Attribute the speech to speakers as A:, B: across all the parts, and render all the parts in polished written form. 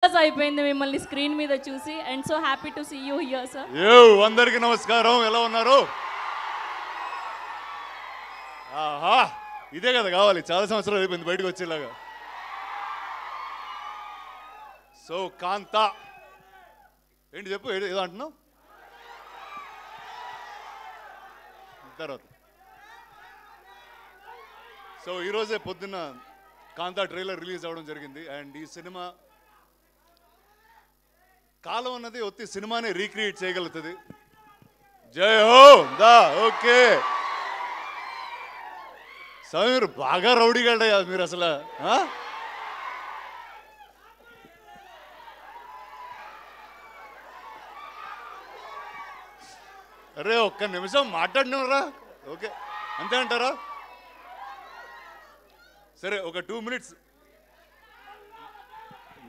A: అయిపోయింది మిమ్మల్ని స్క్రీన్ మీద చూసి and so happy to see you here sir.
B: అందరికీ నమస్కారం, ఎలా ఉన్నారు? ఆహా, ఇదే కదా కావాలి, చాలా సంవత్సరాలు అయిపోయింది బయటకు వచ్చేలాగా. సో కాంతా ఏంటి చెప్పు, ఏదో అంటున్నావు తర్వాత. సో ఈరోజే పొద్దున్న కాంతా ట్రైలర్ రిలీజ్ అవ్వడం జరిగింది. అండ్ ఈ సినిమా కాలం అన్నది ఒత్తి సినిమానే రీక్రియేట్ చేయగలుగుతుంది. జై హో దా. ఓకే స్వామి, మీరు బాగా రౌడీగాడయ్యా మీరు అసలు. అరే ఒక్క నిమిషం మాట్లాడినరా? ఓకే అంతే అంటారా? సరే ఒక 2 minutes.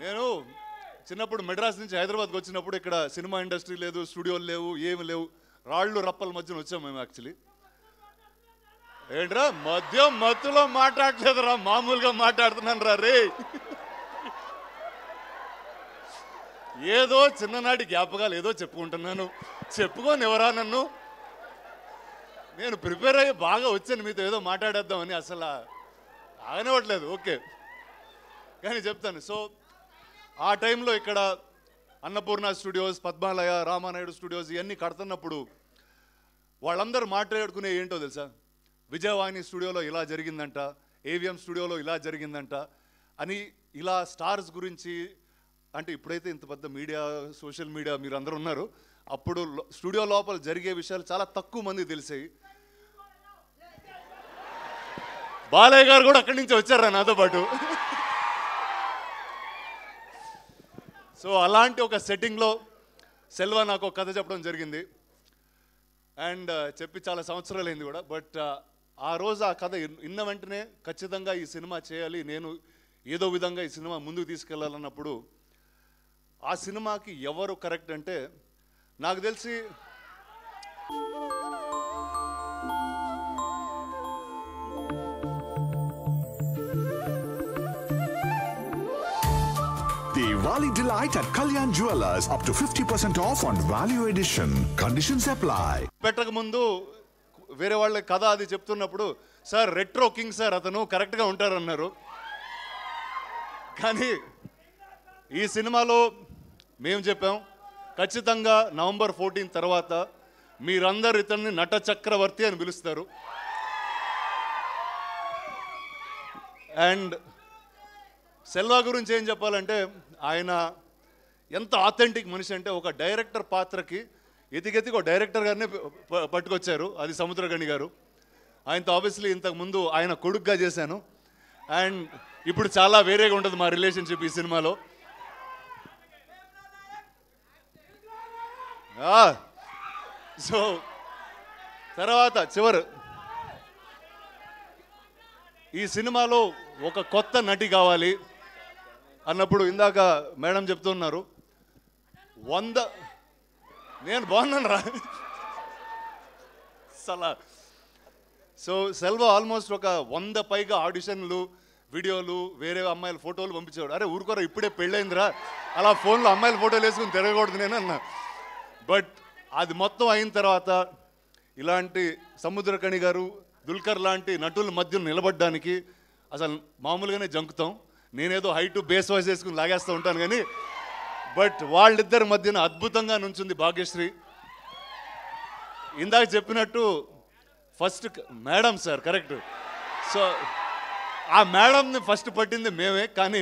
B: నేను చిన్నప్పుడు మెడ్రాస్ నుంచి హైదరాబాద్కి వచ్చినప్పుడు ఇక్కడ సినిమా ఇండస్ట్రీ లేదు, స్టూడియోలు లేవు, ఏమి లేవు, రాళ్ళు రప్పల మధ్యన వచ్చాం మేము. యాక్చువల్లీ ఏంట్రా మత్తులో మాట్లాడలేదురా, మామూలుగా మాట్లాడుతున్నాను రా రే. ఏదో చిన్ననాటి జ్ఞాపకాలు ఏదో చెప్పుకుంటున్నాను. చెప్పుకొని ఎవరా నన్ను? నేను ప్రిపేర్ అయ్యి బాగా వచ్చాను మీతో ఏదో మాట్లాడేద్దామని, అసలు ఆగనివ్వట్లేదు. ఓకే కానీ చెప్తాను. సో ఆ టైంలో ఇక్కడ అన్నపూర్ణ స్టూడియోస్, పద్మాలయ, రామానాయుడు స్టూడియోస్ ఇవన్నీ కడుతున్నప్పుడు వాళ్ళందరూ మాట్లాడుకునే ఏంటో తెలుసా? విజయవాణి స్టూడియోలో ఇలా జరిగిందంట, ఏవిఎం స్టూడియోలో ఇలా జరిగిందంట అని, ఇలా స్టార్స్ గురించి. అంటే ఇప్పుడైతే ఇంత పెద్ద మీడియా, సోషల్ మీడియా మీరు అందరూ ఉన్నారు, అప్పుడు స్టూడియో లోపల జరిగే విషయాలు చాలా తక్కువ మంది తెలిసాయి. బాలయ్య గారు కూడా అక్కడి నుంచి వచ్చారా నాతో పాటు. సో అలాంటి ఒక సెట్టింగ్లో సెల్వా నాకు ఒక కథ చెప్పడం జరిగింది. అండ్ చెప్పి చాలా సంవత్సరాలు అయింది కూడా. బట్ ఆ రోజు ఆ కథ విన్న వెంటనే ఖచ్చితంగా ఈ సినిమా చేయాలి, నేను ఏదో విధంగా ఈ సినిమా ముందుకు తీసుకెళ్ళాలన్నప్పుడు ఆ సినిమాకి ఎవరు కరెక్ట్ అంటే, నాకు తెలిసి
C: Diwali delight at Kalyan Jewellers, up to 50% off on value edition. Conditions apply.
B: పెట్టక ముందు వేరే వాళ్ళ కథ అది చెప్తున్నప్పుడు, సార్ రెట్రో కింగ్ సార్ అతను కరెక్ట్గా ఉంటారన్నారు. కానీ ఈ సినిమాలో మేము చెప్పాం, ఖచ్చితంగా నవంబర్ 14 తర్వాత మీరందరూ ఇతన్ని నట చక్రవర్తి అని పిలుస్తారు. అండ్ సెల్వా గురించి ఏం చెప్పాలంటే, ఆయన ఎంత ఆథెంటిక్ మనిషి అంటే, ఒక డైరెక్టర్ పాత్రకి ఎతికెతికి ఒక డైరెక్టర్ గారినే పట్టుకొచ్చారు, అది సముద్రగణి గారు. ఆయనతో ఆబ్వియస్లీ ఇంతకుముందు ఆయన కొడుకుగా చేశాను. అండ్ ఇప్పుడు చాలా వేరేగా ఉంటుంది మా రిలేషన్షిప్ ఈ సినిమాలో. సో తర్వాత చివరు ఈ సినిమాలో ఒక కొత్త నటి కావాలి అన్నప్పుడు, ఇందాక మేడం చెప్తున్నారు 100. నేను బాగున్నాను రా సలా. సో సెల్వా ఆల్మోస్ట్ ఒక 100 పైగా ఆడిషన్లు, వీడియోలు, వేరే అమ్మాయిల ఫోటోలు పంపించేవాడు. అరే ఊరుకోరా, ఇప్పుడే పెళ్ళైందిరా, అలా ఫోన్లో అమ్మాయిల ఫోటోలు వేసుకుని తిరగకూడదు నేను అన్నా. బట్ అది మొత్తం అయిన తర్వాత ఇలాంటి సముద్రకణి గారు, దుల్కర్ లాంటి నటుల మధ్య నిలబడడానికి అసలు మామూలుగానే జంకుతాం. నేనేదో హైట్ బేస్ వాయిస్ వేసుకుని లాగేస్తూ ఉంటాను కానీ, బట్ వాళ్ళిద్దరి మధ్యన అద్భుతంగా నుంచుంది భాగ్యశ్రీ. ఇందాక చెప్పినట్టు first madam sir correct. So ఆ మేడంని ఫస్ట్ పట్టింది మేమే, కానీ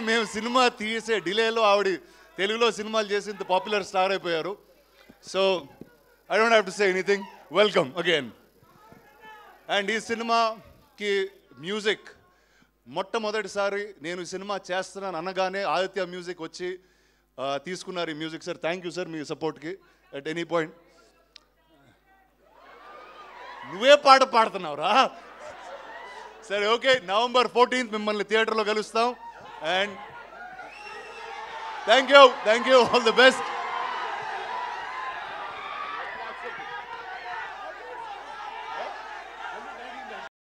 B: మేము సినిమా తీసే డిలేలో ఆవిడ తెలుగులో సినిమాలు చేసి ఇంత పాపులర్ స్టార్ అయిపోయారు. So I don't have to say anything. Welcome again. And ఈ సినిమాకి మ్యూజిక్ మొట్టమొదటిసారి నేను ఈ సినిమా చేస్తున్నాను అనగానే ఆదిత్య మ్యూజిక్ వచ్చి తీసుకున్నారు ఈ music. Sir thank you sir మీ సపోర్ట్కి. అట్ ఎనీ పాయింట్ నువ్వే పాట పాడుతున్నావురా. సరే ఓకే, నవంబర్ 14 మిమ్మల్ని థియేటర్లో కలుస్తాం. And thank you, all the best.